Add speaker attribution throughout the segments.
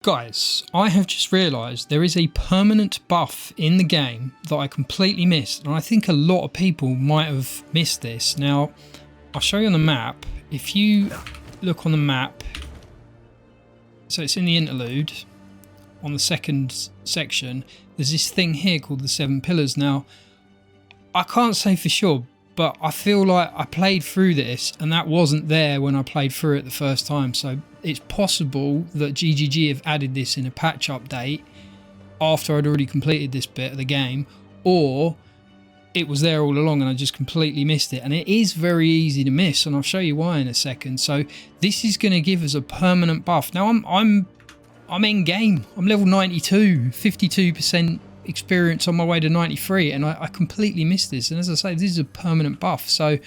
Speaker 1: Guys, I have just realised there is a permanent buff in the game that I completely missed, and I think a lot of people might have missed this. Now, I'll show you on the map. If you look on the map, so it's in the interlude, on the second section, there's this thing here called the 7 pillars. Now, I can't say for sure, but I feel like I played through this and that wasn't there when I played through it the first time. So it's possible that GGG have added this in a patch update after I'd already completed this bit of the game, or it was there all along and I just completely missed it. And it is very easy to miss, and I'll show you why in a second. So this is going to give us a permanent buff. Now I'm in game. I'm level 92, 52% experience on my way to 93, and I completely missed this. And as I say, this is a permanent buff. So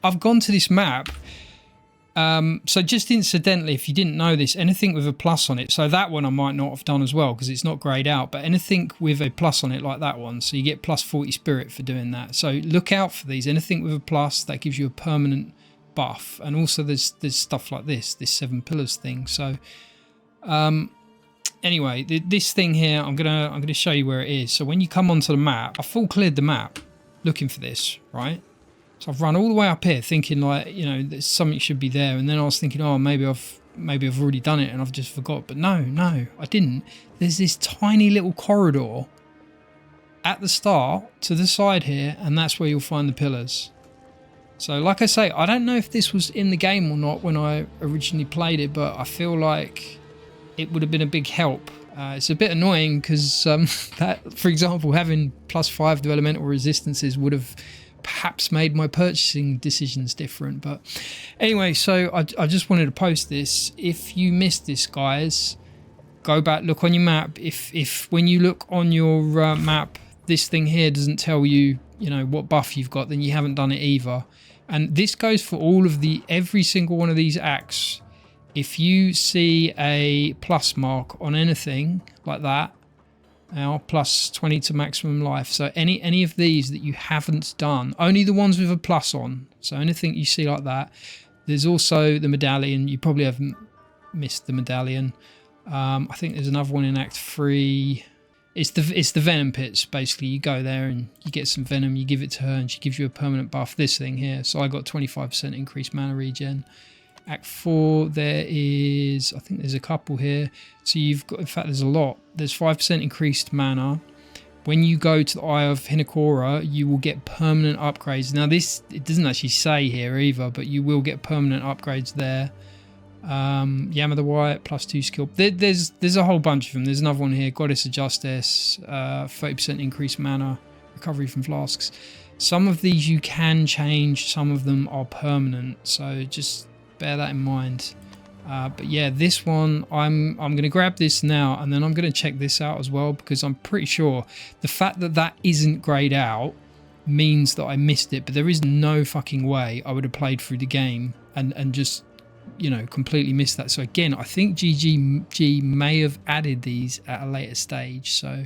Speaker 1: I've gone to this map. So just incidentally, if you didn't know this, anything with a plus on it, so that one I might not have done as well because it's not grayed out, but anything with a plus on it like that one, so you get plus 40 spirit for doing that. So look out for these. Anything with a plus, that gives you a permanent buff. And also there's stuff like this 7 pillars thing. So anyway, this thing here, I'm gonna show you where it is. So when you come onto the map, I full cleared the map looking for this, right? So I've run all the way up here thinking, like, you know, there's something should be there, and then I was thinking, oh, maybe I've already done it and I've just forgot. But no, I didn't. There's this tiny little corridor at the start to the side here, and that's where you'll find the pillars. So like I say, I don't know if this was in the game or not when I originally played it, but I feel like it would have been a big help. It's a bit annoying because that, for example, having +5 to elemental resistances would have perhaps made my purchasing decisions different. But anyway, so I just wanted to post this. If you missed this, guys, go back, look on your map. If when you look on your map, this thing here doesn't tell you, you know, what buff you've got, then you haven't done it either. And this goes for every single one of these acts. If you see a plus mark on anything like that, now plus 20 to maximum life. So any of these that you haven't done, only the ones with a plus on. So anything you see like that. There's also the medallion. You probably haven't missed the medallion. I think there's another one in Act 3. It's the venom pits. Basically, you go there and you get some venom. You give it to her, and she gives you a permanent buff. This thing here. So I got 25% increased mana regen. Act 4, there is, I think there's a couple here. So you've got, in fact, there's a lot. There's 5% increased mana. When you go to the Eye of Hinekora, you will get permanent upgrades. Now this, it doesn't actually say here either, but you will get permanent upgrades there. Yama the White, +2 skill. There's a whole bunch of them. There's another one here, Goddess of Justice, 30% increased mana, recovery from flasks. Some of these you can change, some of them are permanent. So just bear that in mind. But yeah, this one, I'm going to grab this now, and then I'm going to check this out as well, because I'm pretty sure the fact that that isn't grayed out means that I missed it. But there is no fucking way I would have played through the game and just, you know, completely missed that. So again, I think GGG may have added these at a later stage. So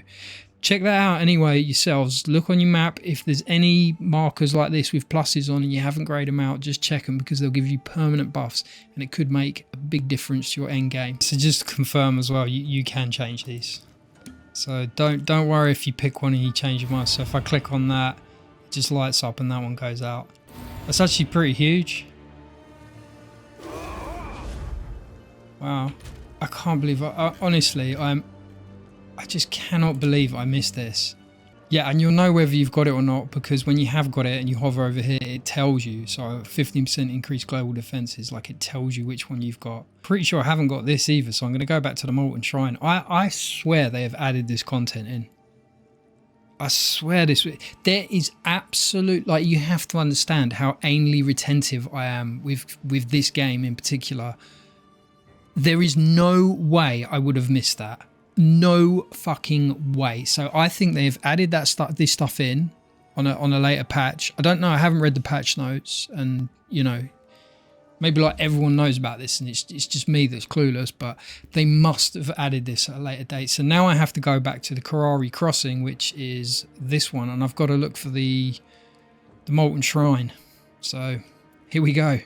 Speaker 1: check that out anyway yourselves. Look on your map. If there's any markers like this with pluses on and you haven't grayed them out, just check them, because they'll give you permanent buffs and it could make a big difference to your end game. So just to confirm as well, you can change these. So don't worry if you pick one and you change your mind. So if I click on that, it just lights up and that one goes out. That's actually pretty huge. Wow. I can't believe honestly, I just cannot believe I missed this. Yeah, and you'll know whether you've got it or not, because when you have got it and you hover over here, it tells you. So 15% increased global defenses, like it tells you which one you've got. Pretty sure I haven't got this either, so I'm going to go back to the Molten Shrine. I swear they have added this content in. I swear there is absolute, like, you have to understand how anally retentive I am with this game in particular. There is no way I would have missed that. No fucking way. So I think they've added this stuff in on a later patch. I don't know. I haven't read the patch notes, and you know, maybe like everyone knows about this, and it's just me that's clueless. But they must have added this at a later date. So now I have to go back to the Karari Crossing, which is this one, and I've got to look for the Molten Shrine. So here we go.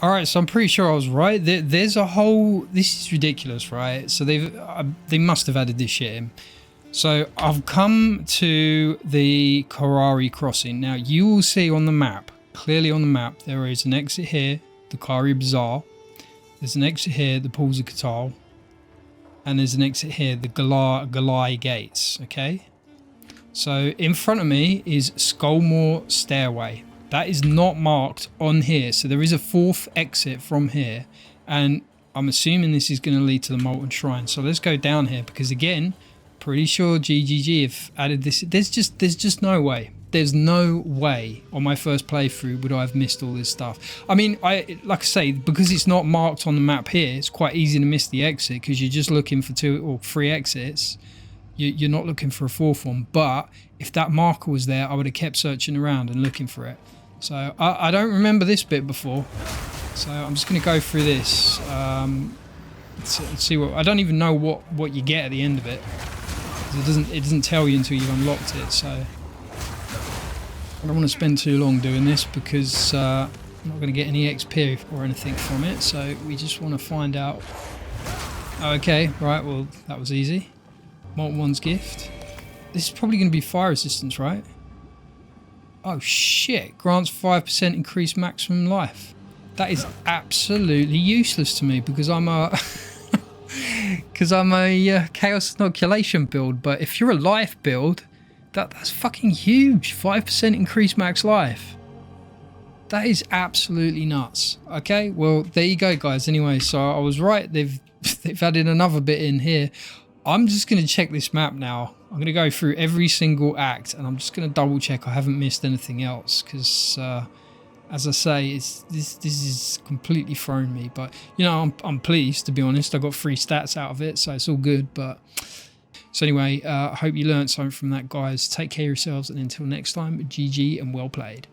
Speaker 1: All right, so I'm pretty sure I was right. There's a whole... This is ridiculous, right? So they must have added this shit in. So I've come to the Karari crossing. Now, you will see on the map, clearly on the map, there is an exit here, the Kari Bazaar. There's an exit here, the Pools of Katal. And there's an exit here, the Galai Gates, okay? So in front of me is Skullmore Stairway. That is not marked on here. So there is a fourth exit from here. And I'm assuming this is going to lead to the Molten Shrine. So let's go down here because, again, pretty sure GGG have added this. There's just no way. There's no way on my first playthrough would I have missed all this stuff. I mean, like I say, because it's not marked on the map here, it's quite easy to miss the exit because you're just looking for 2 or 3 exits. You're not looking for a 4th one. But if that marker was there, I would have kept searching around and looking for it. So I don't remember this bit before. So I'm just going to go through this. Let's see what... I don't even know what you get at the end of it. It doesn't tell you until you've unlocked it. So I don't want to spend too long doing this because I'm not going to get any XP or anything from it. So we just want to find out. Okay, right. Well, that was easy. Molten One's gift. This is probably going to be fire resistance, right? Oh shit, grants 5% increased maximum life. That is absolutely useless to me because I'm a chaos inoculation build. But if you're a life build, that's fucking huge. 5% increased max life. That is absolutely nuts. Okay, well there you go, guys. Anyway, so I was right. They've added another bit in here. I'm just going to check this map now. I'm going to go through every single act and I'm just going to double check I haven't missed anything else because, as I say, this is completely thrown me. But, you know, I'm pleased, to be honest. I got 3 stats out of it, so it's all good. But so anyway, I hope you learned something from that, guys. Take care of yourselves and until next time, GG and well played.